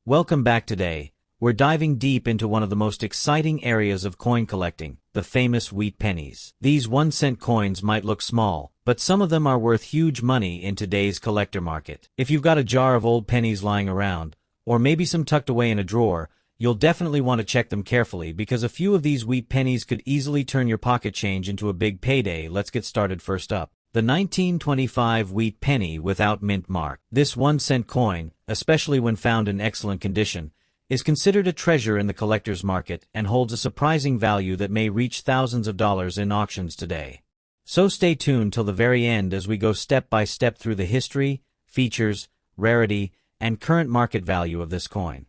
Welcome back today. We're diving deep into one of the most exciting areas of coin collecting, the famous wheat pennies. These 1-cent coins might look small, but some of them are worth huge money in today's collector market. If you've got a jar of old pennies lying around, or maybe some tucked away in a drawer, you'll definitely want to check them carefully because a few of these wheat pennies could easily turn your pocket change into a big payday. Let's get started. First up, the 1925 wheat penny without mint mark. This 1-cent coin, especially when found in excellent condition, is considered a treasure in the collector's market and holds a surprising value that may reach thousands of dollars in auctions today. So stay tuned till the very end as we go step by step through the history, features, rarity, and current market value of this coin.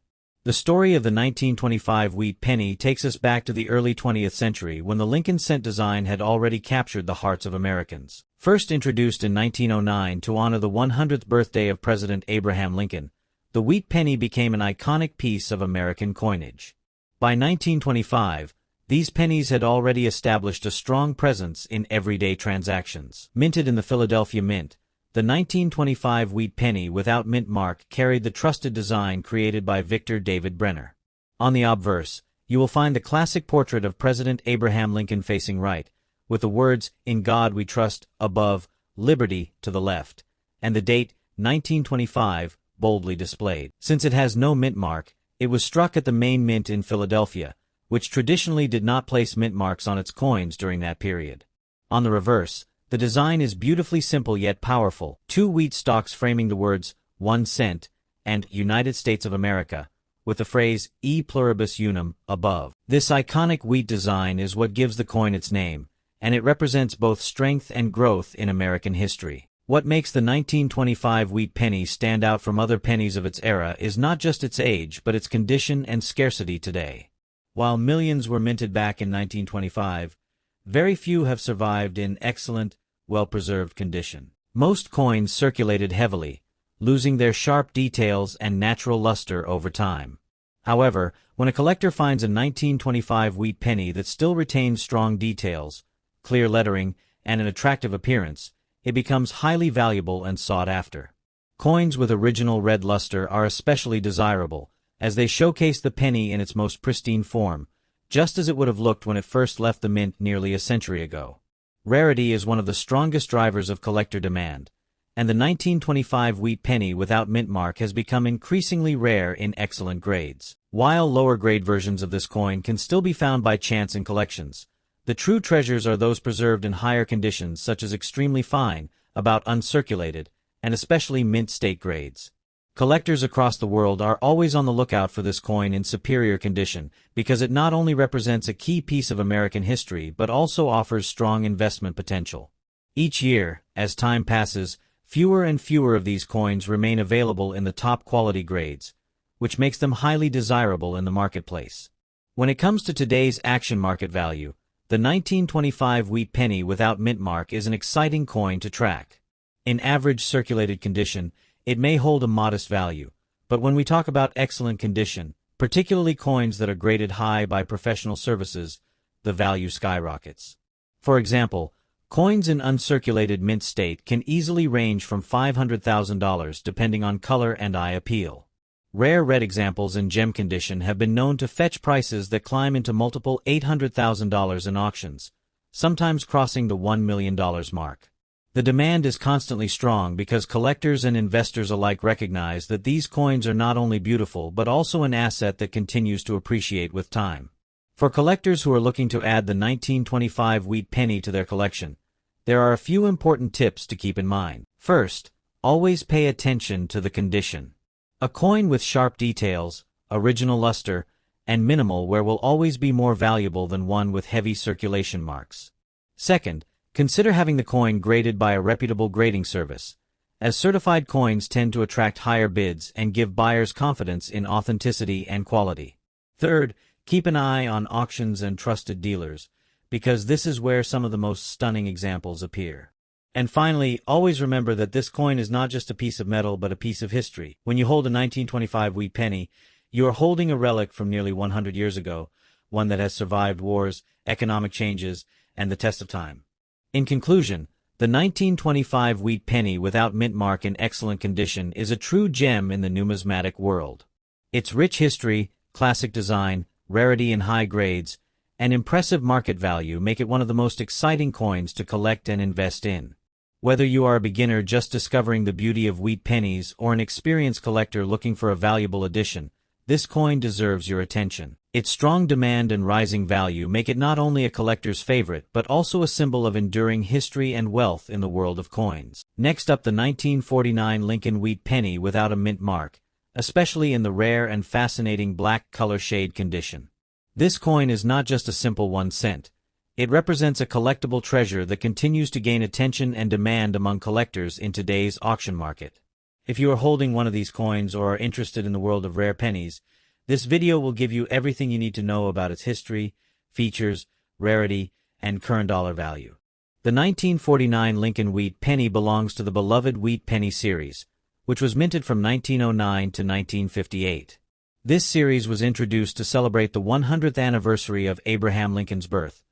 The story of the 1925 wheat penny takes us back to the early 20th century when the Lincoln cent design had already captured the hearts of Americans. First introduced in 1909 to honor the 100th birthday of President Abraham Lincoln, the wheat penny became an iconic piece of American coinage. By 1925, these pennies had already established a strong presence in everyday transactions. Minted in the Philadelphia Mint, the 1925 wheat penny without mint mark carried the trusted design created by Victor David Brenner. On the obverse, you will find the classic portrait of President Abraham Lincoln facing right, with the words, "In God We Trust," above, "Liberty," to the left, and the date, 1925, boldly displayed. Since it has no mint mark, it was struck at the main mint in Philadelphia, which traditionally did not place mint marks on its coins during that period. On the reverse, the design is beautifully simple yet powerful, two wheat stalks framing the words, 1 cent, and United States of America, with the phrase, E pluribus unum, above. This iconic wheat design is what gives the coin its name, and it represents both strength and growth in American history. What makes the 1925 wheat penny stand out from other pennies of its era is not just its age but its condition and scarcity today. While millions were minted back in 1925, very few have survived in excellent, well-preserved condition. Most coins circulated heavily, losing their sharp details and natural luster over time. However, when a collector finds a 1925 wheat penny that still retains strong details, clear lettering, and an attractive appearance, it becomes highly valuable and sought after. Coins with original red luster are especially desirable, as they showcase the penny in its most pristine form, just as it would have looked when it first left the mint nearly a century ago. Rarity is one of the strongest drivers of collector demand, and the 1925 wheat penny without mint mark has become increasingly rare in excellent grades. While lower-grade versions of this coin can still be found by chance in collections, the true treasures are those preserved in higher conditions such as extremely fine, about uncirculated, and especially mint state grades. Collectors across the world are always on the lookout for this coin in superior condition because it not only represents a key piece of American history but also offers strong investment potential. Each year, as time passes, fewer and fewer of these coins remain available in the top quality grades, which makes them highly desirable in the marketplace. When it comes to today's action market value, the 1925 wheat penny without mint mark is an exciting coin to track. In average circulated condition, it may hold a modest value, but when we talk about excellent condition, particularly coins that are graded high by professional services, the value skyrockets. For example, coins in uncirculated mint state can easily range from $500,000 depending on color and eye appeal. Rare red examples in gem condition have been known to fetch prices that climb into multiple $800,000 in auctions, sometimes crossing the $1 million mark. The demand is constantly strong because collectors and investors alike recognize that these coins are not only beautiful but also an asset that continues to appreciate with time. For collectors who are looking to add the 1925 wheat penny to their collection, there are a few important tips to keep in mind. First, always pay attention to the condition. A coin with sharp details, original luster, and minimal wear will always be more valuable than one with heavy circulation marks. Second, consider having the coin graded by a reputable grading service, as certified coins tend to attract higher bids and give buyers confidence in authenticity and quality. Third, keep an eye on auctions and trusted dealers, because this is where some of the most stunning examples appear. And finally, always remember that this coin is not just a piece of metal but a piece of history. When you hold a 1925 wheat penny, you are holding a relic from nearly 100 years ago, one that has survived wars, economic changes, and the test of time. In conclusion, the 1925 wheat penny without mint mark in excellent condition is a true gem in the numismatic world. Its rich history, classic design, rarity in high grades, and impressive market value make it one of the most exciting coins to collect and invest in. Whether you are a beginner just discovering the beauty of wheat pennies or an experienced collector looking for a valuable addition, this coin deserves your attention. Its strong demand and rising value make it not only a collector's favorite but also a symbol of enduring history and wealth in the world of coins. Next up, the 1949 Lincoln wheat penny without a mint mark, especially in the rare and fascinating black color shade condition. This coin is not just a simple 1 cent. It represents a collectible treasure that continues to gain attention and demand among collectors in today's auction market. If you are holding one of these coins or are interested in the world of rare pennies, this video will give you everything you need to know about its history, features, rarity, and current dollar value. The 1949 Lincoln wheat penny belongs to the beloved wheat penny series, which was minted from 1909 to 1958. This series was introduced to celebrate the 100th anniversary of Abraham Lincoln's birth,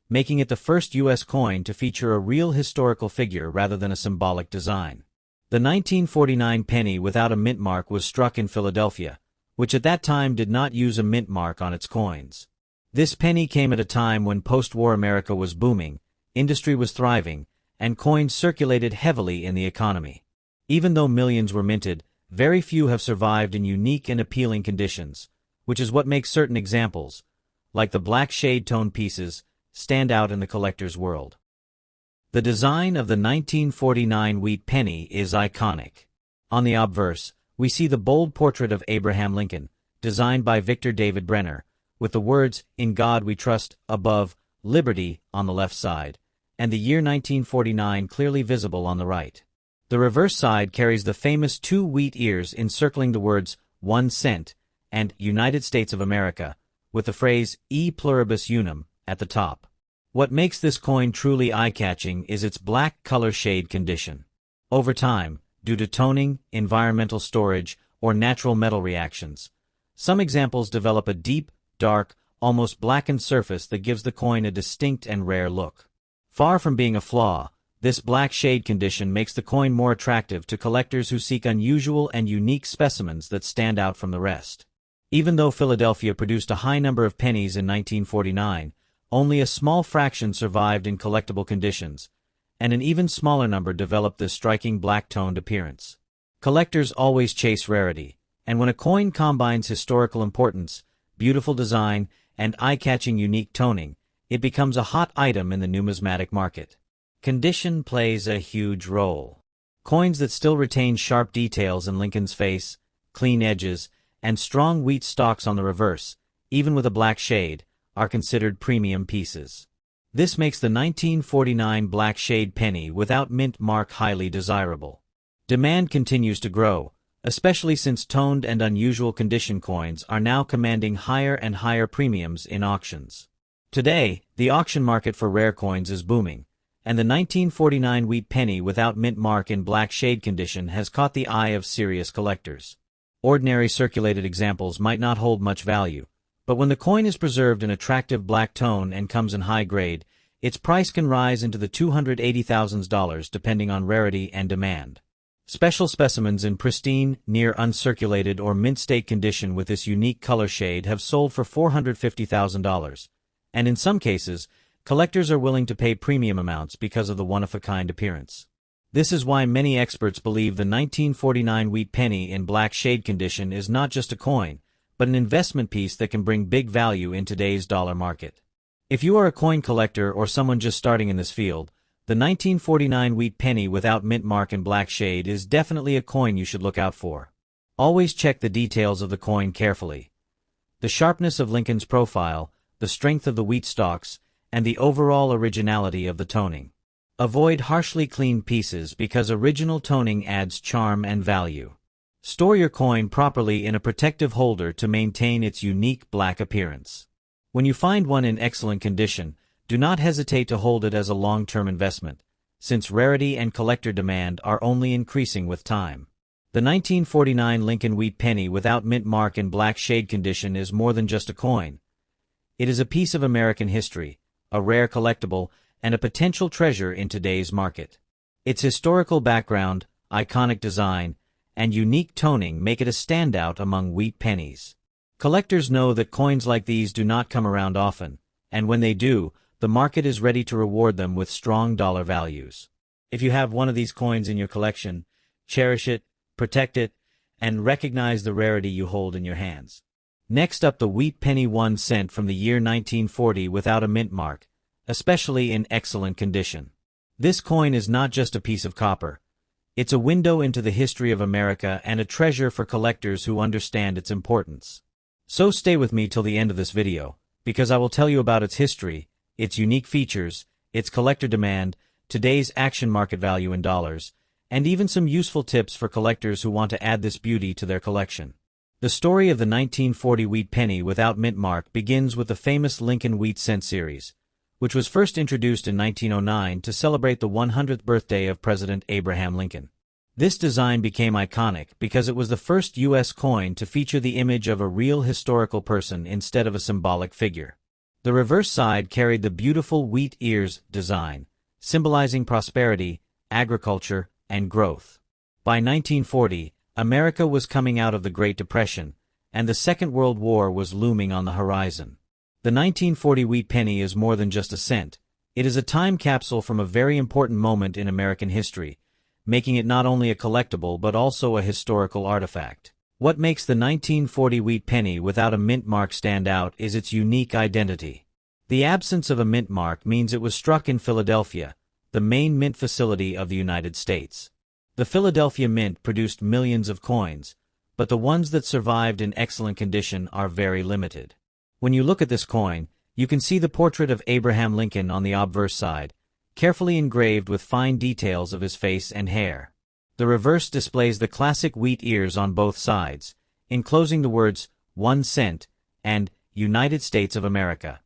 making it the first U.S. coin to feature a real historical figure rather than a symbolic design. The 1949 penny without a mint mark was struck in Philadelphia, which at that time did not use a mint mark on its coins. This penny came at a time when post-war America was booming, industry was thriving, and coins circulated heavily in the economy. Even though millions were minted, very few have survived in unique and appealing conditions, which is what makes certain examples, like the black shade tone pieces, stand out in the collector's world. The design of the 1949 wheat penny is iconic. On the obverse, we see the bold portrait of Abraham Lincoln, designed by Victor David Brenner, with the words, "In God We Trust," above, "Liberty," on the left side, and the year 1949 clearly visible on the right. The reverse side carries the famous 2 wheat ears encircling the words 1 cent and United States of America, with the phrase E pluribus unum at the top. What makes this coin truly eye-catching is its black color shade condition. Over time, due to toning, environmental storage, or natural metal reactions, some examples develop a deep, dark, almost blackened surface that gives the coin a distinct and rare look. Far from being a flaw, this black shade condition makes the coin more attractive to collectors who seek unusual and unique specimens that stand out from the rest. Even though Philadelphia produced a high number of pennies in 1949, only a small fraction survived in collectible conditions, and an even smaller number developed this striking black-toned appearance. Collectors always chase rarity, and when a coin combines historical importance, beautiful design, and eye-catching unique toning, it becomes a hot item in the numismatic market. Condition plays a huge role. Coins that still retain sharp details in Lincoln's face, clean edges, and strong wheat stalks on the reverse, even with a black shade, are considered premium pieces. This makes the 1949 black shade penny without mint mark highly desirable. Demand continues to grow, especially since toned and unusual condition coins are now commanding higher and higher premiums in auctions. Today, the auction market for rare coins is booming, and the 1949 wheat penny without mint mark in black shade condition has caught the eye of serious collectors. Ordinary circulated examples might not hold much value, but when the coin is preserved in attractive black tone and comes in high grade, its price can rise into the $280,000 depending on rarity and demand. Special specimens in pristine, near uncirculated or mint state condition with this unique color shade have sold for $450,000, and in some cases, collectors are willing to pay premium amounts because of the one-of-a-kind appearance. This is why many experts believe the 1949 wheat penny in black shade condition is not just a coin, but an investment piece that can bring big value in today's dollar market. If you are a coin collector or someone just starting in this field, the 1949 wheat penny without mint mark in black shade is definitely a coin you should look out for. Always check the details of the coin carefully. The sharpness of Lincoln's profile, the strength of the wheat stalks, and the overall originality of the toning. Avoid harshly cleaned pieces because original toning adds charm and value. Store your coin properly in a protective holder to maintain its unique black appearance. When you find one in excellent condition, do not hesitate to hold it as a long-term investment, since rarity and collector demand are only increasing with time. The 1949 Lincoln wheat penny without mint mark in black shade condition is more than just a coin. It is a piece of American history, a rare collectible, and a potential treasure in today's market. Its historical background, iconic design, and unique toning make it a standout among wheat pennies. Collectors know that coins like these do not come around often, and when they do, the market is ready to reward them with strong dollar values. If you have one of these coins in your collection, cherish it, protect it, and recognize the rarity you hold in your hands. Next up, the wheat penny 1 cent from the year 1940 without a mint mark, especially in excellent condition. This coin is not just a piece of copper. It's a window into the history of America and a treasure for collectors who understand its importance. So stay with me till the end of this video, because I will tell you about its history, its unique features, its collector demand, today's action market value in dollars, and even some useful tips for collectors who want to add this beauty to their collection. The story of the 1940 wheat penny without mint mark begins with the famous Lincoln wheat cent series, which was first introduced in 1909 to celebrate the 100th birthday of President Abraham Lincoln. This design became iconic because it was the first U.S. coin to feature the image of a real historical person instead of a symbolic figure. The reverse side carried the beautiful wheat ears design, symbolizing prosperity, agriculture, and growth. By 1940, America was coming out of the Great Depression, and the Second World War was looming on the horizon. The 1940 wheat penny is more than just a cent. It is a time capsule from a very important moment in American history, making it not only a collectible but also a historical artifact. What makes the 1940 wheat penny without a mint mark stand out is its unique identity. The absence of a mint mark means it was struck in Philadelphia, the main mint facility of the United States. The Philadelphia Mint produced millions of coins, but the ones that survived in excellent condition are very limited. When you look at this coin, you can see the portrait of Abraham Lincoln on the obverse side, carefully engraved with fine details of his face and hair. The reverse displays the classic wheat ears on both sides, enclosing the words 1 cent and United States of America.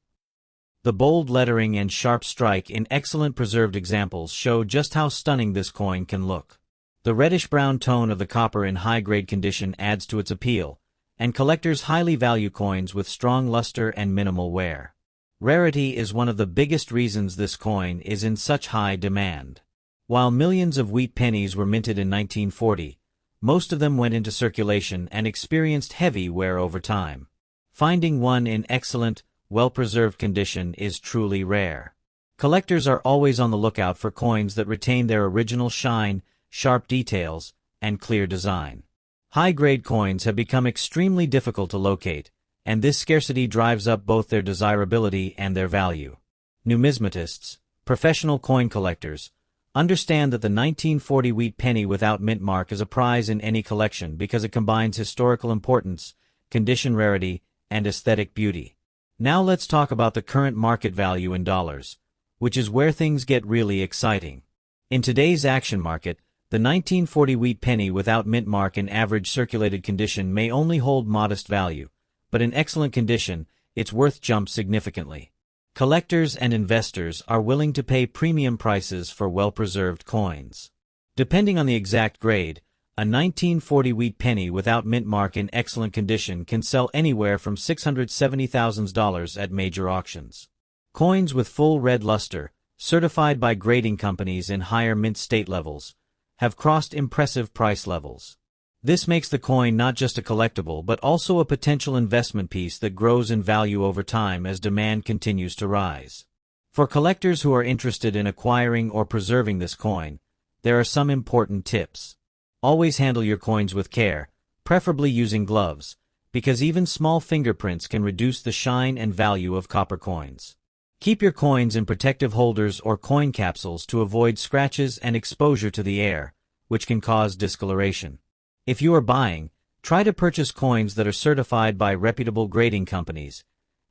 The bold lettering and sharp strike in excellent preserved examples show just how stunning this coin can look. The reddish-brown tone of the copper in high-grade condition adds to its appeal, and collectors highly value coins with strong luster and minimal wear. Rarity is one of the biggest reasons this coin is in such high demand. While millions of wheat pennies were minted in 1940, most of them went into circulation and experienced heavy wear over time. Finding one in excellent, well-preserved condition is truly rare. Collectors are always on the lookout for coins that retain their original shine, sharp details, and clear design. High-grade coins have become extremely difficult to locate, and this scarcity drives up both their desirability and their value. Numismatists, professional coin collectors, understand that the 1940 wheat penny without mint mark is a prize in any collection because it combines historical importance, condition rarity, and aesthetic beauty. Now let's talk about the current market value in dollars, which is where things get really exciting. In today's action market, the 1940 wheat penny without mint mark in average circulated condition may only hold modest value, but in excellent condition, its worth jumps significantly. Collectors and investors are willing to pay premium prices for well-preserved coins. Depending on the exact grade, a 1940 wheat penny without mint mark in excellent condition can sell anywhere from $670,000 at major auctions. Coins with full red luster, certified by grading companies in higher mint state levels, have crossed impressive price levels. This makes the coin not just a collectible but also a potential investment piece that grows in value over time as demand continues to rise. For collectors who are interested in acquiring or preserving this coin, there are some important tips. Always handle your coins with care, preferably using gloves, because even small fingerprints can reduce the shine and value of copper coins. Keep your coins in protective holders or coin capsules to avoid scratches and exposure to the air, which can cause discoloration. If you are buying, try to purchase coins that are certified by reputable grading companies,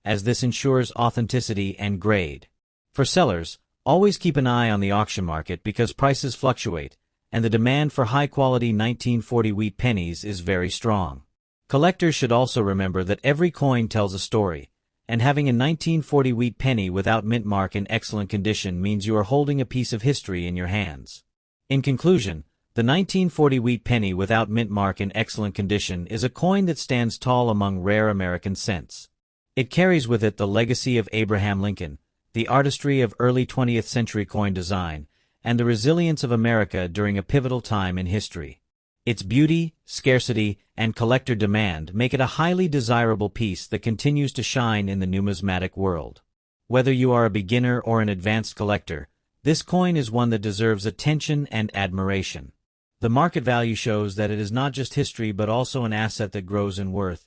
as this ensures authenticity and grade. For sellers, always keep an eye on the auction market because prices fluctuate, and the demand for high-quality 1940 wheat pennies is very strong. Collectors should also remember that every coin tells a story, and having a 1940 wheat penny without mint mark in excellent condition means you are holding a piece of history in your hands. In conclusion, the 1940 wheat penny without mint mark in excellent condition is a coin that stands tall among rare American cents. It carries with it the legacy of Abraham Lincoln, the artistry of early 20th century coin design, and the resilience of America during a pivotal time in history. Its beauty, scarcity, and collector demand make it a highly desirable piece that continues to shine in the numismatic world. Whether you are a beginner or an advanced collector, this coin is one that deserves attention and admiration. The market value shows that it is not just history but also an asset that grows in worth,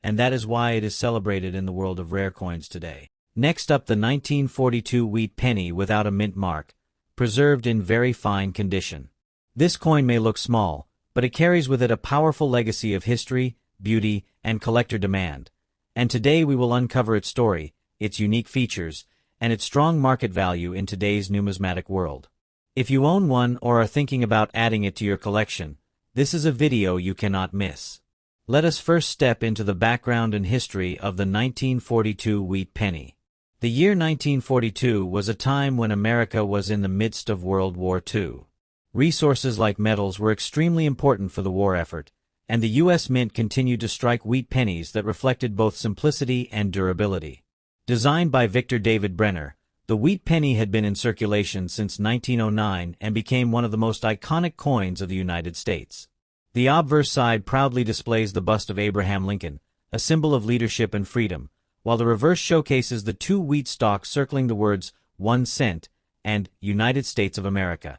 and that is why it is celebrated in the world of rare coins today. Next up, the 1942 wheat penny without a mint mark, preserved in very fine condition. This coin may look small, but it carries with it a powerful legacy of history, beauty, and collector demand. And today we will uncover its story, its unique features, and its strong market value in today's numismatic world. If you own one or are thinking about adding it to your collection, this is a video you cannot miss. Let us first step into the background and history of the 1942 wheat penny. The year 1942 was a time when America was in the midst of World War II. Resources like metals were extremely important for the war effort, and the U.S. Mint continued to strike wheat pennies that reflected both simplicity and durability. Designed by Victor David Brenner, the wheat penny had been in circulation since 1909 and became one of the most iconic coins of the United States. The obverse side proudly displays the bust of Abraham Lincoln, a symbol of leadership and freedom, while the reverse showcases the two wheat stalks circling the words 1 cent and United States of America.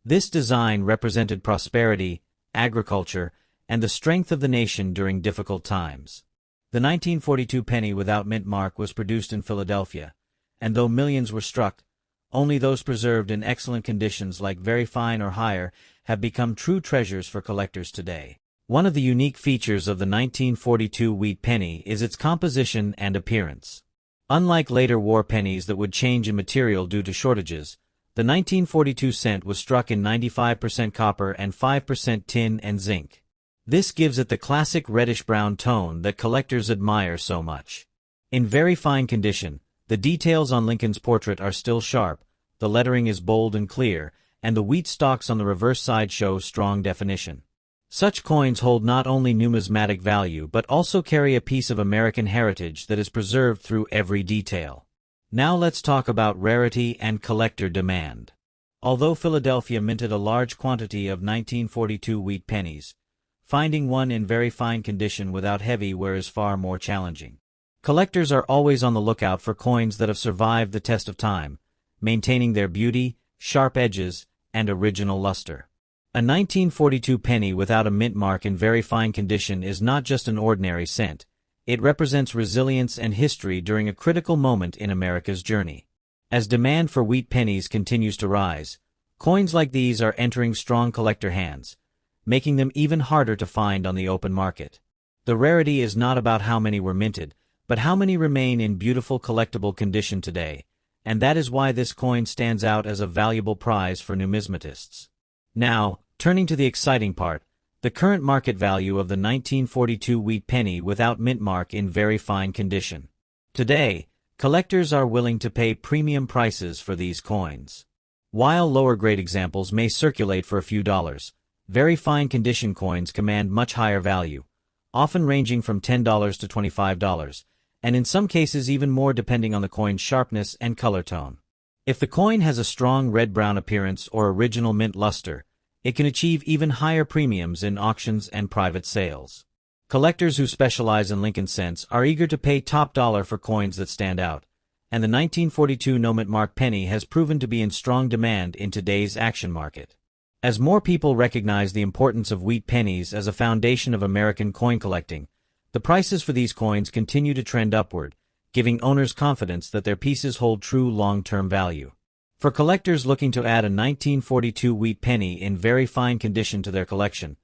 This design represented prosperity, agriculture, and the strength of the nation during difficult times. The 1942 penny without mint mark was produced in Philadelphia, and though millions were struck, only those preserved in excellent conditions like very fine or higher have become true treasures for collectors today. One of the unique features of the 1942 wheat penny is its composition and appearance. Unlike later war pennies that would change in material due to shortages, the 1942 cent was struck in 95% copper and 5% tin and zinc. This gives it the classic reddish-brown tone that collectors admire so much. In very fine condition, the details on Lincoln's portrait are still sharp, the lettering is bold and clear, and the wheat stalks on the reverse side show strong definition. Such coins hold not only numismatic value but also carry a piece of American heritage that is preserved through every detail. Now let's talk about rarity and collector demand. Although Philadelphia minted a large quantity of 1942 wheat pennies, finding one in very fine condition without heavy wear is far more challenging. Collectors are always on the lookout for coins that have survived the test of time, maintaining their beauty, sharp edges, and original luster. A 1942 penny without a mint mark in very fine condition is not just an ordinary cent. It represents resilience and history during a critical moment in America's journey. As demand for wheat pennies continues to rise, coins like these are entering strong collector hands, making them even harder to find on the open market. The rarity is not about how many were minted, but how many remain in beautiful collectible condition today, and that is why this coin stands out as a valuable prize for numismatists. Now, turning to the exciting part, the current market value of the 1942 wheat penny without mint mark in very fine condition. Today, collectors are willing to pay premium prices for these coins. While lower-grade examples may circulate for a few dollars, very fine condition coins command much higher value, often ranging from $10 to $25, and in some cases even more depending on the coin's sharpness and color tone. If the coin has a strong red-brown appearance or original mint luster, it can achieve even higher premiums in auctions and private sales. Collectors who specialize in Lincoln cents are eager to pay top dollar for coins that stand out, and the 1942 no-mint mark penny has proven to be in strong demand in today's action market. As more people recognize the importance of wheat pennies as a foundation of American coin collecting, the prices for these coins continue to trend upward, giving owners confidence that their pieces hold true long-term value. For collectors looking to add a 1942 wheat penny in very fine condition to their collection,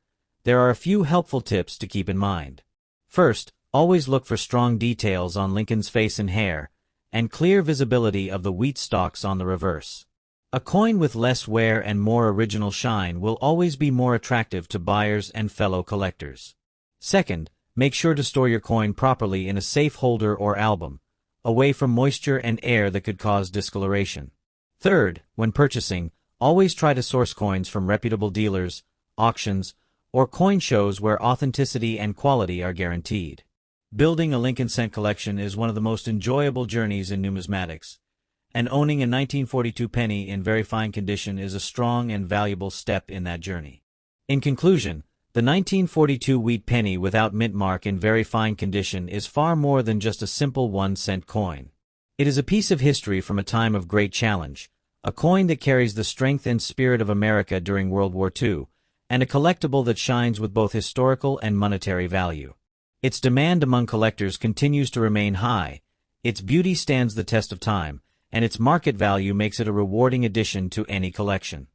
there are a few helpful tips to keep in mind. First, always look for strong details on Lincoln's face and hair, and clear visibility of the wheat stalks on the reverse. A coin with less wear and more original shine will always be more attractive to buyers and fellow collectors. Second, make sure to store your coin properly in a safe holder or album, away from moisture and air that could cause discoloration. Third, when purchasing, always try to source coins from reputable dealers, auctions, or coin shows where authenticity and quality are guaranteed. Building a Lincoln cent collection is one of the most enjoyable journeys in numismatics, and owning a 1942 penny in very fine condition is a strong and valuable step in that journey. In conclusion, the 1942 wheat penny without mint mark in very fine condition is far more than just a simple 1-cent coin. It is a piece of history from a time of great challenge, a coin that carries the strength and spirit of America during World War II, and a collectible that shines with both historical and monetary value. Its demand among collectors continues to remain high, its beauty stands the test of time, and its market value makes it a rewarding addition to any collection.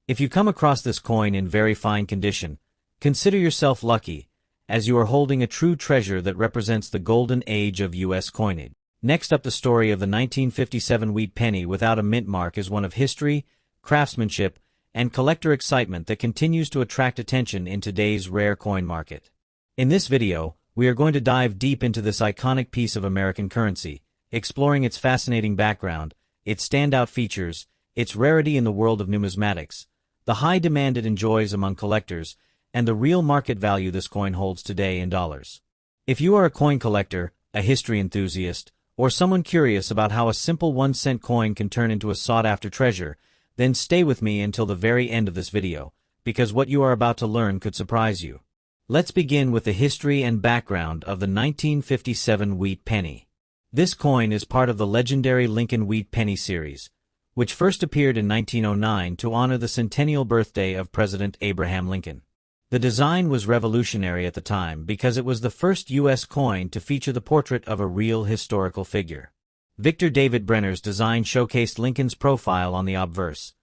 If you come across this coin in very fine condition, consider yourself lucky, as you are holding a true treasure that represents the golden age of U.S. coinage. Next up, the story of the 1957 wheat penny without a mint mark is one of history, craftsmanship, and collector excitement that continues to attract attention in today's rare coin market. In this video, we are going to dive deep into this iconic piece of American currency, exploring its fascinating background, its standout features, its rarity in the world of numismatics, the high demand it enjoys among collectors, and the real market value this coin holds today in dollars. If you are a coin collector, a history enthusiast, or someone curious about how a simple 1-cent coin can turn into a sought-after treasure, then stay with me until the very end of this video, because what you are about to learn could surprise you. Let's begin with the history and background of the 1957 wheat penny. This coin is part of the legendary Lincoln wheat penny series, which first appeared in 1909 to honor the centennial birthday of President Abraham Lincoln. The design was revolutionary at the time because it was the first U.S. coin to feature the portrait of a real historical figure. Victor David Brenner's design showcased Lincoln's profile on the obverse,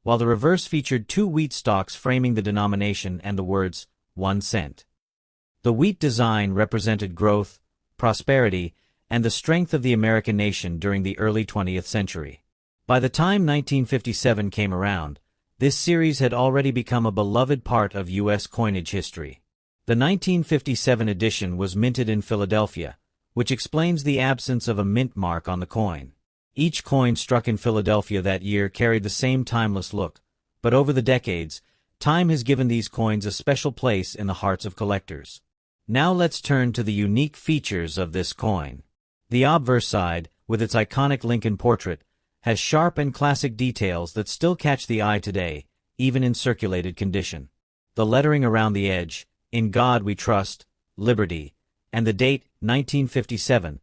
while the reverse featured 2 wheat stalks framing the denomination and the words, 1 cent. The wheat design represented growth, prosperity, and the strength of the American nation during the early 20th century. By the time 1957 came around, this series had already become a beloved part of U.S. coinage history. The 1957 edition was minted in Philadelphia, which explains the absence of a mint mark on the coin. Each coin struck in Philadelphia that year carried the same timeless look, but over the decades, time has given these coins a special place in the hearts of collectors. Now let's turn to the unique features of this coin. The obverse side, with its iconic Lincoln portrait, has sharp and classic details that still catch the eye today, even in circulated condition. The lettering around the edge, "In God We Trust," "Liberty," and the date, 1957,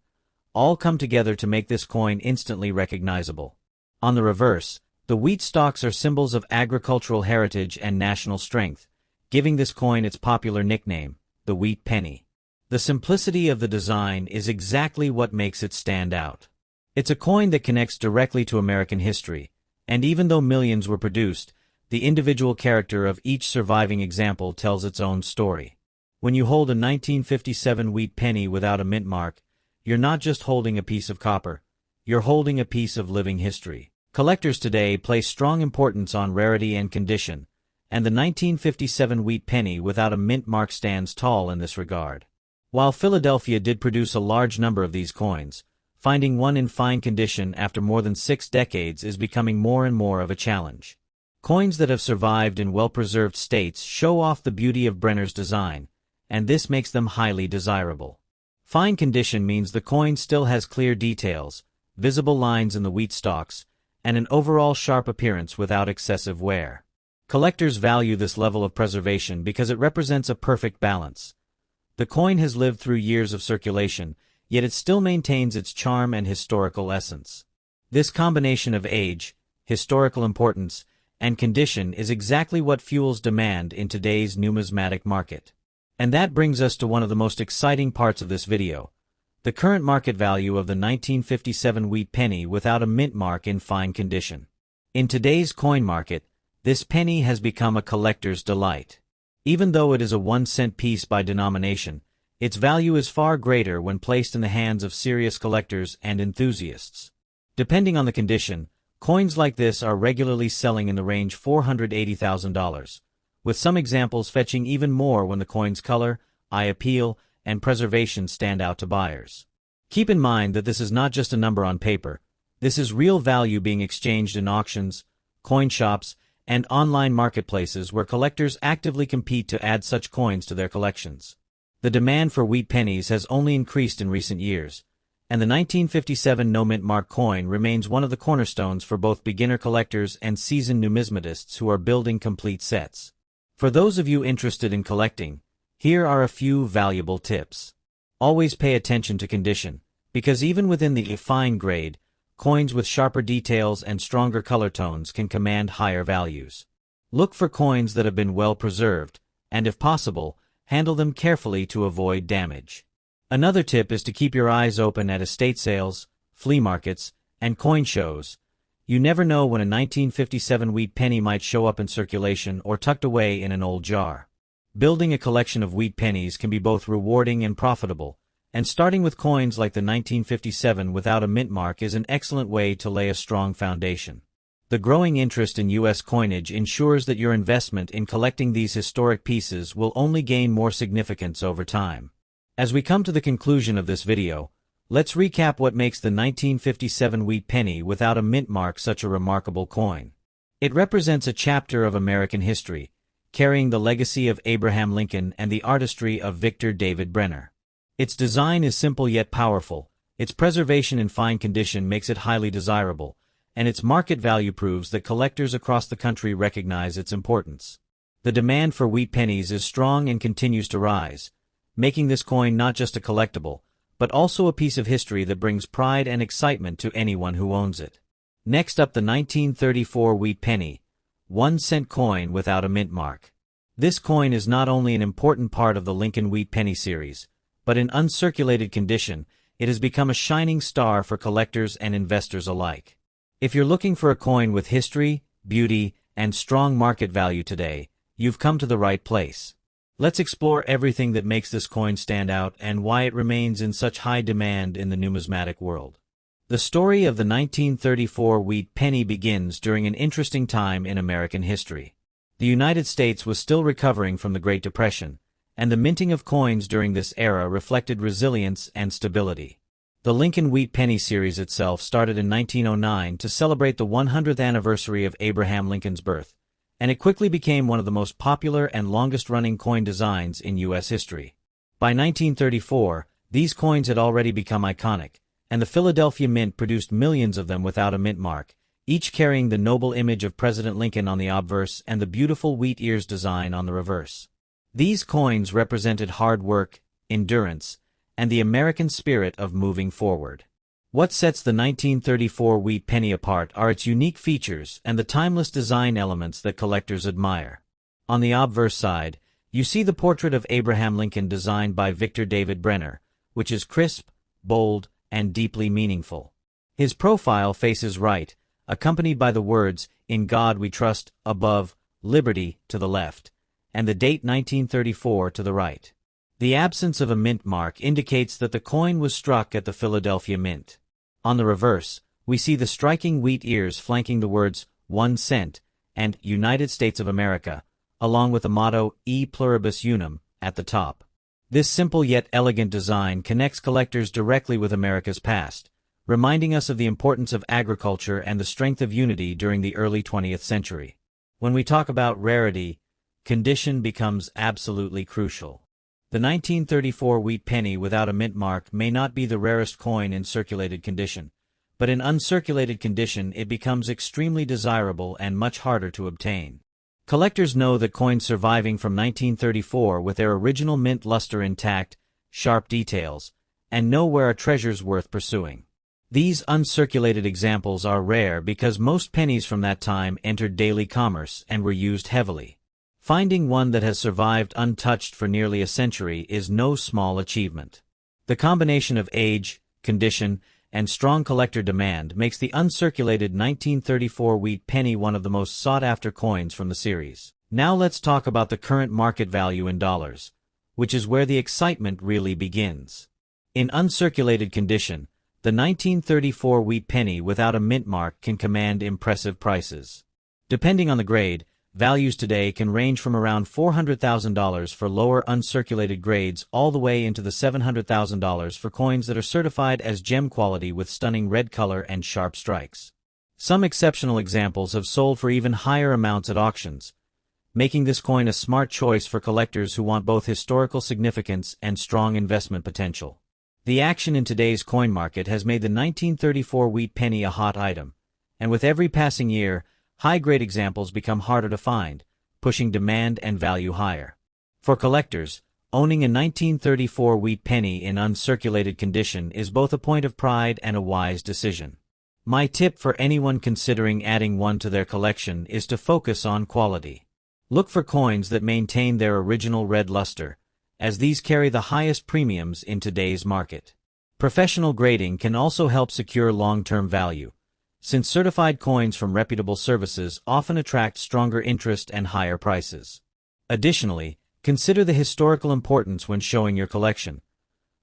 all come together to make this coin instantly recognizable. On the reverse, the wheat stalks are symbols of agricultural heritage and national strength, giving this coin its popular nickname, the wheat penny. The simplicity of the design is exactly what makes it stand out. It's a coin that connects directly to American history, and even though millions were produced, the individual character of each surviving example tells its own story. When you hold a 1957 wheat penny without a mint mark, you're not just holding a piece of copper, you're holding a piece of living history. Collectors today place strong importance on rarity and condition, and the 1957 wheat penny without a mint mark stands tall in this regard. While Philadelphia did produce a large number of these coins, finding one in fine condition after more than 6 decades is becoming more and more of a challenge. Coins that have survived in well-preserved states show off the beauty of Brenner's design, and this makes them highly desirable. Fine condition means the coin still has clear details, visible lines in the wheat stalks, and an overall sharp appearance without excessive wear. Collectors value this level of preservation because it represents a perfect balance. The coin has lived through years of circulation, yet it still maintains its charm and historical essence. This combination of age, historical importance, and condition is exactly what fuels demand in today's numismatic market. And that brings us to one of the most exciting parts of this video, the current market value of the 1957 wheat penny without a mint mark in fine condition. In today's coin market, this penny has become a collector's delight. Even though it is a 1-cent piece by denomination, its value is far greater when placed in the hands of serious collectors and enthusiasts. Depending on the condition, coins like this are regularly selling in the range $480,000, with some examples fetching even more when the coin's color, eye appeal, and preservation stand out to buyers. Keep in mind that this is not just a number on paper. This is real value being exchanged in auctions, coin shops, and online marketplaces where collectors actively compete to add such coins to their collections. The demand for wheat pennies has only increased in recent years, and the 1957 no-mint mark coin remains one of the cornerstones for both beginner collectors and seasoned numismatists who are building complete sets. For those of you interested in collecting, here are a few valuable tips. Always pay attention to condition, because even within the fine grade, coins with sharper details and stronger color tones can command higher values. Look for coins that have been well preserved, and if possible, handle them carefully to avoid damage. Another tip is to keep your eyes open at estate sales, flea markets, and coin shows. You never know when a 1957 wheat penny might show up in circulation or tucked away in an old jar. Building a collection of wheat pennies can be both rewarding and profitable, and starting with coins like the 1957 without a mint mark is an excellent way to lay a strong foundation. The growing interest in U.S. coinage ensures that your investment in collecting these historic pieces will only gain more significance over time. As we come to the conclusion of this video, let's recap what makes the 1957 wheat penny without a mint mark such a remarkable coin. It represents a chapter of American history, carrying the legacy of Abraham Lincoln and the artistry of Victor David Brenner. Its design is simple yet powerful, its preservation in fine condition makes it highly desirable, and its market value proves that collectors across the country recognize its importance. The demand for wheat pennies is strong and continues to rise, making this coin not just a collectible, but also a piece of history that brings pride and excitement to anyone who owns it. Next up, the 1934 wheat penny, 1-cent coin without a mint mark. This coin is not only an important part of the Lincoln wheat penny series, but in uncirculated condition, it has become a shining star for collectors and investors alike. If you're looking for a coin with history, beauty, and strong market value today, you've come to the right place. Let's explore everything that makes this coin stand out and why it remains in such high demand in the numismatic world. The story of the 1934 wheat penny begins during an interesting time in American history. The United States was still recovering from the Great Depression, and the minting of coins during this era reflected resilience and stability. The Lincoln wheat penny series itself started in 1909 to celebrate the 100th anniversary of Abraham Lincoln's birth, and it quickly became one of the most popular and longest-running coin designs in U.S. history. By 1934, these coins had already become iconic, and the Philadelphia Mint produced millions of them without a mint mark, each carrying the noble image of President Lincoln on the obverse and the beautiful wheat ears design on the reverse. These coins represented hard work, endurance, and the American spirit of moving forward. What sets the 1934 wheat penny apart are its unique features and the timeless design elements that collectors admire. On the obverse side, you see the portrait of Abraham Lincoln designed by Victor David Brenner, which is crisp, bold, and deeply meaningful. His profile faces right, accompanied by the words, "In God We Trust," above, "Liberty," to the left, and the date 1934 to the right. The absence of a mint mark indicates that the coin was struck at the Philadelphia Mint. On the reverse, we see the striking wheat ears flanking the words 1 cent and United States of America, along with the motto E Pluribus Unum at the top. This simple yet elegant design connects collectors directly with America's past, reminding us of the importance of agriculture and the strength of unity during the early 20th century. When we talk about rarity, condition becomes absolutely crucial. The 1934 wheat penny without a mint mark may not be the rarest coin in circulated condition, but in uncirculated condition it becomes extremely desirable and much harder to obtain. Collectors know that coins surviving from 1934 with their original mint luster intact, sharp details, and know where a treasure's worth pursuing. These uncirculated examples are rare because most pennies from that time entered daily commerce and were used heavily. Finding one that has survived untouched for nearly a century is no small achievement. The combination of age, condition, and strong collector demand makes the uncirculated 1934 wheat penny one of the most sought-after coins from the series. Now let's talk about the current market value in dollars, which is where the excitement really begins. In uncirculated condition, the 1934 wheat penny without a mint mark can command impressive prices. Depending on the grade, values today can range from around $400,000 for lower uncirculated grades all the way into the $700,000 for coins that are certified as gem quality with stunning red color and sharp strikes. Some exceptional examples have sold for even higher amounts at auctions, making this coin a smart choice for collectors who want both historical significance and strong investment potential. The action in today's coin market has made the 1934 wheat penny a hot item, and with every passing year, high-grade examples become harder to find, pushing demand and value higher. For collectors, owning a 1934 wheat penny in uncirculated condition is both a point of pride and a wise decision. My tip for anyone considering adding one to their collection is to focus on quality. Look for coins that maintain their original red luster, as these carry the highest premiums in today's market. Professional grading can also help secure long-term value, since certified coins from reputable services often attract stronger interest and higher prices. Additionally, consider the historical importance when showing your collection.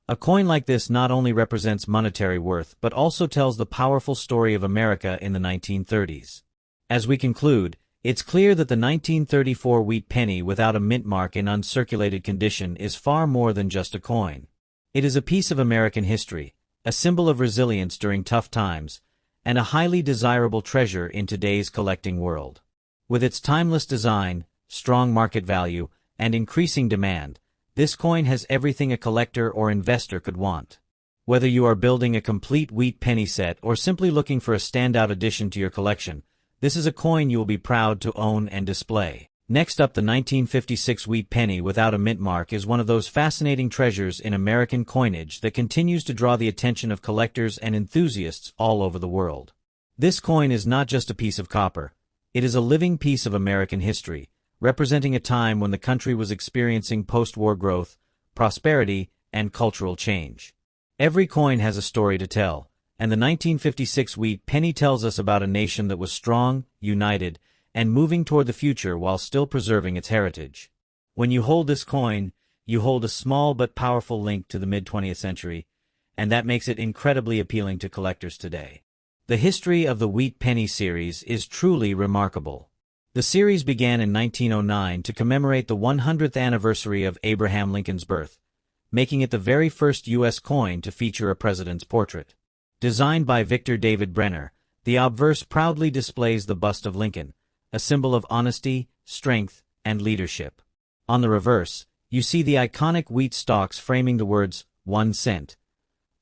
A coin like this not only represents monetary worth but also tells the powerful story of America in the 1930s. As we conclude, it's clear that the 1934 wheat penny without a mint mark in uncirculated condition is far more than just a coin. It is a piece of American history, a symbol of resilience during tough times, and a highly desirable treasure in today's collecting world. With its timeless design, strong market value, and increasing demand, this coin has everything a collector or investor could want. Whether you are building a complete wheat penny set or simply looking for a standout addition to your collection, this is a coin you will be proud to own and display. Next up, the 1956 wheat penny without a mint mark is one of those fascinating treasures in American coinage that continues to draw the attention of collectors and enthusiasts all over the world. This coin is not just a piece of copper. It is a living piece of American history, representing a time when the country was experiencing post-war growth, prosperity, and cultural change. Every coin has a story to tell, and the 1956 wheat penny tells us about a nation that was strong, united, and moving toward the future while still preserving its heritage. When you hold this coin, you hold a small but powerful link to the mid-20th century, and that makes it incredibly appealing to collectors today. The history of the wheat penny series is truly remarkable. The series began in 1909 to commemorate the 100th anniversary of Abraham Lincoln's birth, making it the very first U.S. coin to feature a president's portrait. Designed by Victor David Brenner, the obverse proudly displays the bust of Lincoln, a symbol of honesty, strength, and leadership. On the reverse, you see the iconic wheat stalks framing the words, 1 cent,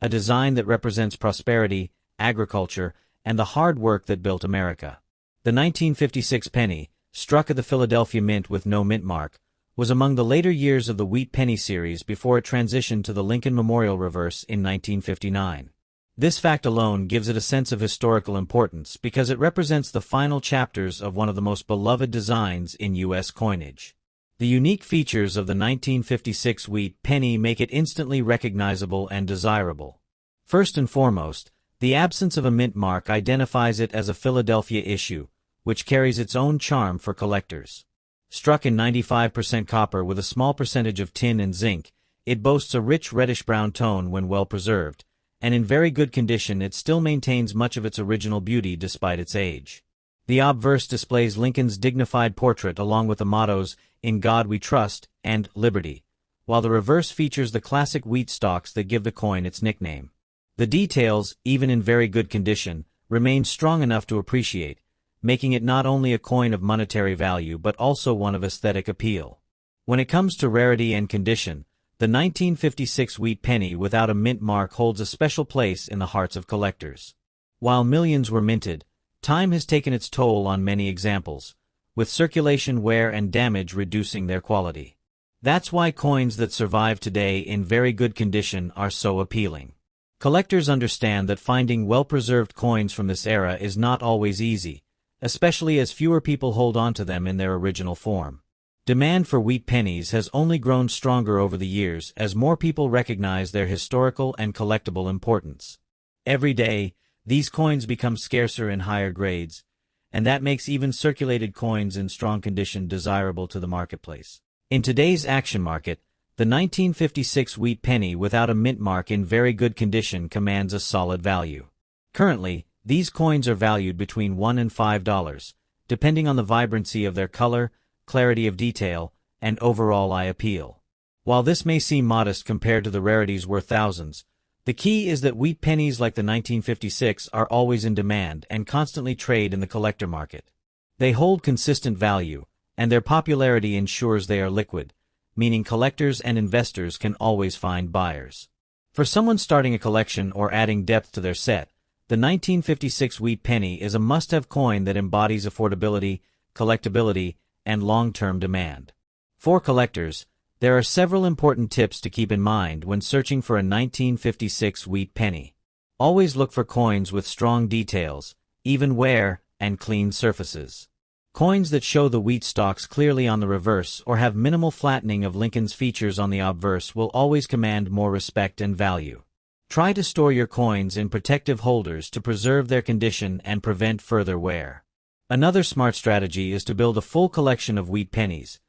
a design that represents prosperity, agriculture, and the hard work that built America. The 1956 penny, struck at the Philadelphia Mint with no mint mark, was among the later years of the wheat penny series before it transitioned to the Lincoln Memorial reverse in 1959. This fact alone gives it a sense of historical importance because it represents the final chapters of one of the most beloved designs in U.S. coinage. The unique features of the 1956 wheat penny make it instantly recognizable and desirable. First and foremost, the absence of a mint mark identifies it as a Philadelphia issue, which carries its own charm for collectors. Struck in 95% copper with a small percentage of tin and zinc, it boasts a rich reddish-brown tone when well preserved, and in very good condition it still maintains much of its original beauty despite its age. The obverse displays Lincoln's dignified portrait along with the mottos, "In God We Trust" and "Liberty," while the reverse features the classic wheat stalks that give the coin its nickname. The details, even in very good condition, remain strong enough to appreciate, making it not only a coin of monetary value but also one of aesthetic appeal. When it comes to rarity and condition, the 1956 wheat penny without a mint mark holds a special place in the hearts of collectors. While millions were minted, time has taken its toll on many examples, with circulation wear and damage reducing their quality. That's why coins that survive today in very good condition are so appealing. Collectors understand that finding well-preserved coins from this era is not always easy, especially as fewer people hold on to them in their original form. Demand for wheat pennies has only grown stronger over the years as more people recognize their historical and collectible importance. Every day, these coins become scarcer in higher grades, and that makes even circulated coins in strong condition desirable to the marketplace. In today's action market, the 1956 wheat penny without a mint mark in very good condition commands a solid value. Currently, these coins are valued between $1 and $5, depending on the vibrancy of their color, clarity of detail, and overall eye appeal. While this may seem modest compared to the rarities worth thousands, the key is that wheat pennies like the 1956 are always in demand and constantly trade in the collector market. They hold consistent value, and their popularity ensures they are liquid, meaning collectors and investors can always find buyers. For someone starting a collection or adding depth to their set, the 1956 wheat penny is a must-have coin that embodies affordability, collectability, and long-term demand. For collectors, there are several important tips to keep in mind when searching for a 1956 wheat penny. Always look for coins with strong details, even wear, and clean surfaces. Coins that show the wheat stalks clearly on the reverse or have minimal flattening of Lincoln's features on the obverse will always command more respect and value. Try to store your coins in protective holders to preserve their condition and prevent further wear. Another smart strategy is to build a full collection of wheat pennies,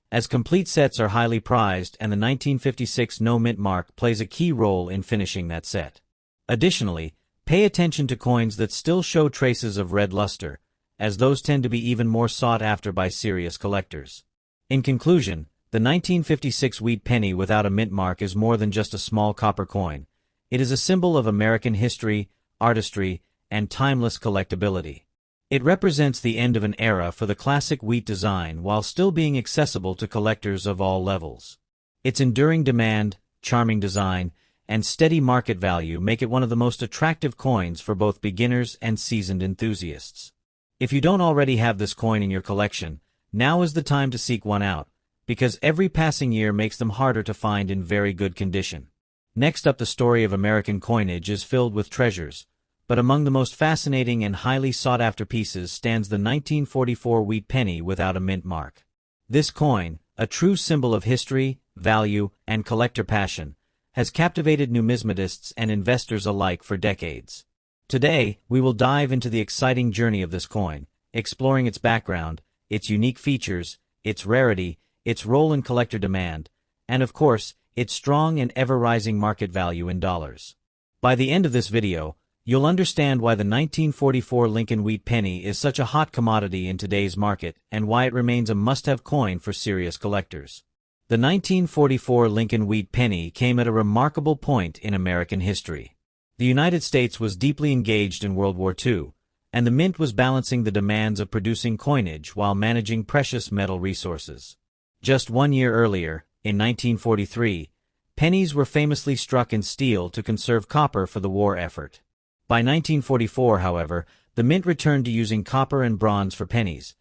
as complete sets are highly prized and the 1956 no mint mark plays a key role in finishing that set. Additionally, pay attention to coins that still show traces of red luster, as those tend to be even more sought after by serious collectors. In conclusion, the 1956 wheat penny without a mint mark is more than just a small copper coin. It is a symbol of American history, artistry, and timeless collectability. It represents the end of an era for the classic wheat design while still being accessible to collectors of all levels. Its enduring demand, charming design, and steady market value make it one of the most attractive coins for both beginners and seasoned enthusiasts. If you don't already have this coin in your collection, now is the time to seek one out, because every passing year makes them harder to find in very good condition. Next up, the story of American coinage is filled with treasures, but among the most fascinating and highly sought-after pieces stands the 1944 wheat penny without a mint mark. This coin, a true symbol of history, value, and collector passion, has captivated numismatists and investors alike for decades. Today, we will dive into the exciting journey of this coin, exploring its background, its unique features, its rarity, its role in collector demand, and of course, its strong and ever-rising market value in dollars. By the end of this video, you'll understand why the 1944 Lincoln wheat penny is such a hot commodity in today's market and why it remains a must-have coin for serious collectors. The 1944 Lincoln wheat penny came at a remarkable point in American history. The United States was deeply engaged in World War II, and the mint was balancing the demands of producing coinage while managing precious metal resources. Just 1 year earlier, in 1943, pennies were famously struck in steel to conserve copper for the war effort. By 1944, however, the mint returned to using copper and bronze for pennies,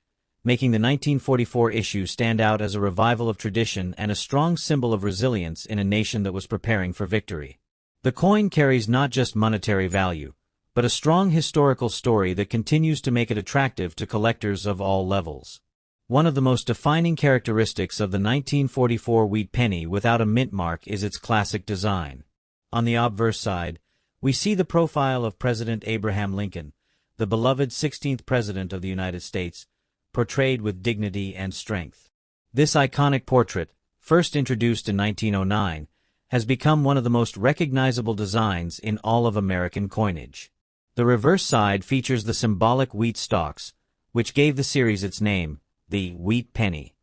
making the 1944 issue stand out as a revival of tradition and a strong symbol of resilience in a nation that was preparing for victory. The coin carries not just monetary value, but a strong historical story that continues to make it attractive to collectors of all levels. One of the most defining characteristics of the 1944 wheat penny without a mint mark is its classic design. On the obverse side, we see the profile of President Abraham Lincoln, the beloved 16th President of the United States, portrayed with dignity and strength. This iconic portrait, first introduced in 1909, has become one of the most recognizable designs in all of American coinage. The reverse side features the symbolic wheat stalks, which gave the series its name, the wheat penny.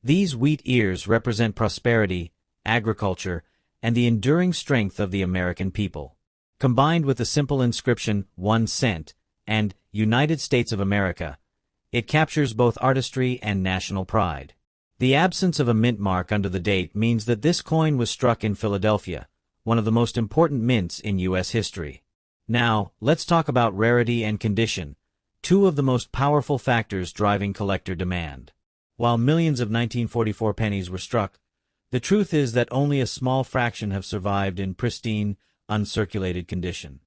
These wheat ears represent prosperity, agriculture, and the enduring strength of the American people. Combined with the simple inscription, 1 cent, and United States of America, it captures both artistry and national pride. The absence of a mint mark under the date means that this coin was struck in Philadelphia, one of the most important mints in U.S. history. Now, let's talk about rarity and condition, two of the most powerful factors driving collector demand. While millions of 1944 pennies were struck, the truth is that only a small fraction have survived in pristine, uncirculated condition.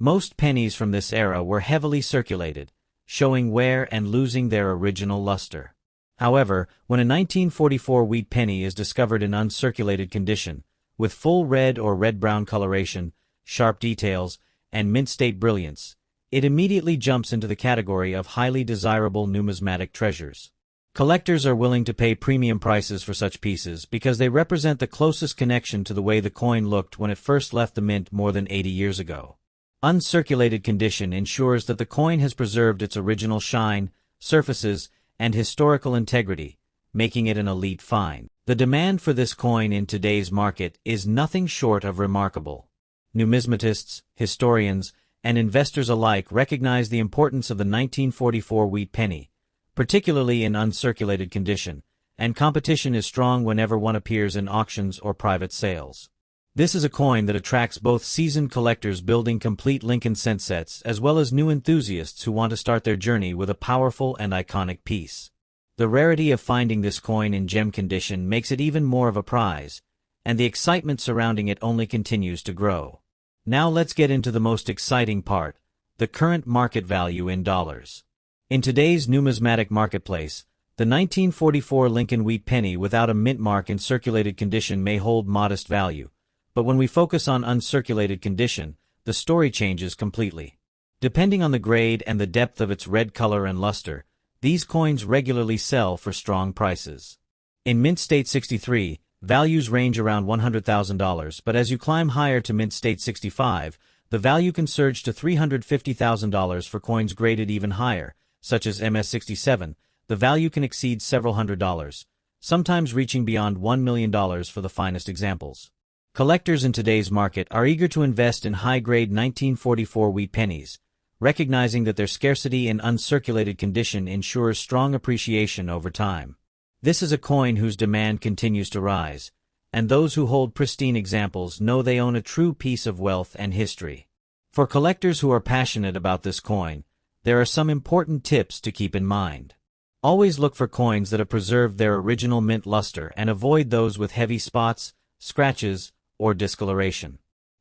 Most pennies from this era were heavily circulated, showing wear and losing their original luster. However, when a 1944 wheat penny is discovered in uncirculated condition, with full red or red-brown coloration, sharp details, and mint-state brilliance, it immediately jumps into the category of highly desirable numismatic treasures. Collectors are willing to pay premium prices for such pieces because they represent the closest connection to the way the coin looked when it first left the mint more than 80 years ago. Uncirculated condition ensures that the coin has preserved its original shine, surfaces, and historical integrity, making it an elite find. The demand for this coin in today's market is nothing short of remarkable. Numismatists, historians, and investors alike recognize the importance of the 1944 wheat penny, particularly in uncirculated condition, and competition is strong whenever one appears in auctions or private sales. This is a coin that attracts both seasoned collectors building complete Lincoln cent sets as well as new enthusiasts who want to start their journey with a powerful and iconic piece. The rarity of finding this coin in gem condition makes it even more of a prize, and the excitement surrounding it only continues to grow. Now let's get into the most exciting part, the current market value in dollars. In today's numismatic marketplace, the 1944 Lincoln wheat penny without a mint mark in circulated condition may hold modest value, but when we focus on uncirculated condition, the story changes completely. Depending on the grade and the depth of its red color and luster, these coins regularly sell for strong prices. In Mint State 63, values range around $100,000, but as you climb higher to Mint State 65, the value can surge to $350,000 for coins graded even higher, such as MS-67. The value can exceed several $100s, sometimes reaching beyond $1 million for the finest examples. Collectors in today's market are eager to invest in high-grade 1944 wheat pennies, recognizing that their scarcity in uncirculated condition ensures strong appreciation over time. This is a coin whose demand continues to rise, and those who hold pristine examples know they own a true piece of wealth and history. For collectors who are passionate about this coin, there are some important tips to keep in mind. Always look for coins that have preserved their original mint luster and avoid those with heavy spots, scratches, or discoloration.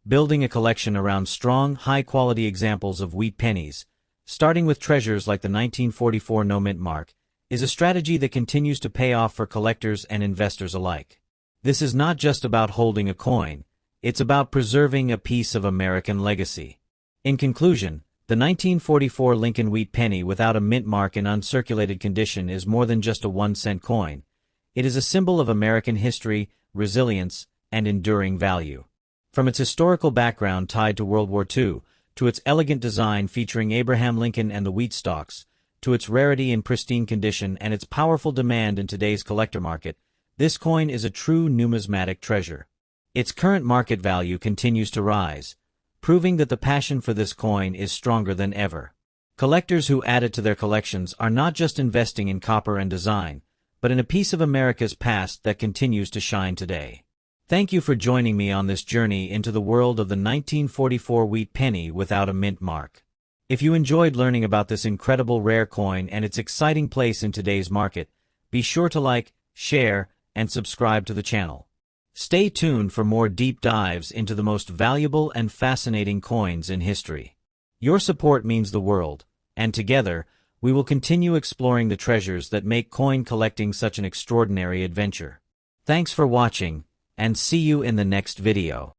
Building a collection around strong, high-quality examples of wheat pennies, starting with treasures like the 1944 no mint mark, is a strategy that continues to pay off for collectors and investors alike. This is not just about holding a coin, it's about preserving a piece of American legacy. In conclusion, the 1944 Lincoln wheat penny without a mint mark in uncirculated condition is more than just a 1-cent coin. It is a symbol of American history, resilience, and enduring value. From its historical background tied to World War II, to its elegant design featuring Abraham Lincoln and the wheat stalks, to its rarity in pristine condition and its powerful demand in today's collector market, this coin is a true numismatic treasure. Its current market value continues to rise, proving that the passion for this coin is stronger than ever. Collectors who add it to their collections are not just investing in copper and design, but in a piece of America's past that continues to shine today. Thank you for joining me on this journey into the world of the 1944 wheat penny without a mint mark. If you enjoyed learning about this incredible rare coin and its exciting place in today's market, be sure to like, share, and subscribe to the channel. Stay tuned for more deep dives into the most valuable and fascinating coins in history. Your support means the world, and together, we will continue exploring the treasures that make coin collecting such an extraordinary adventure. Thanks for watching, and see you in the next video.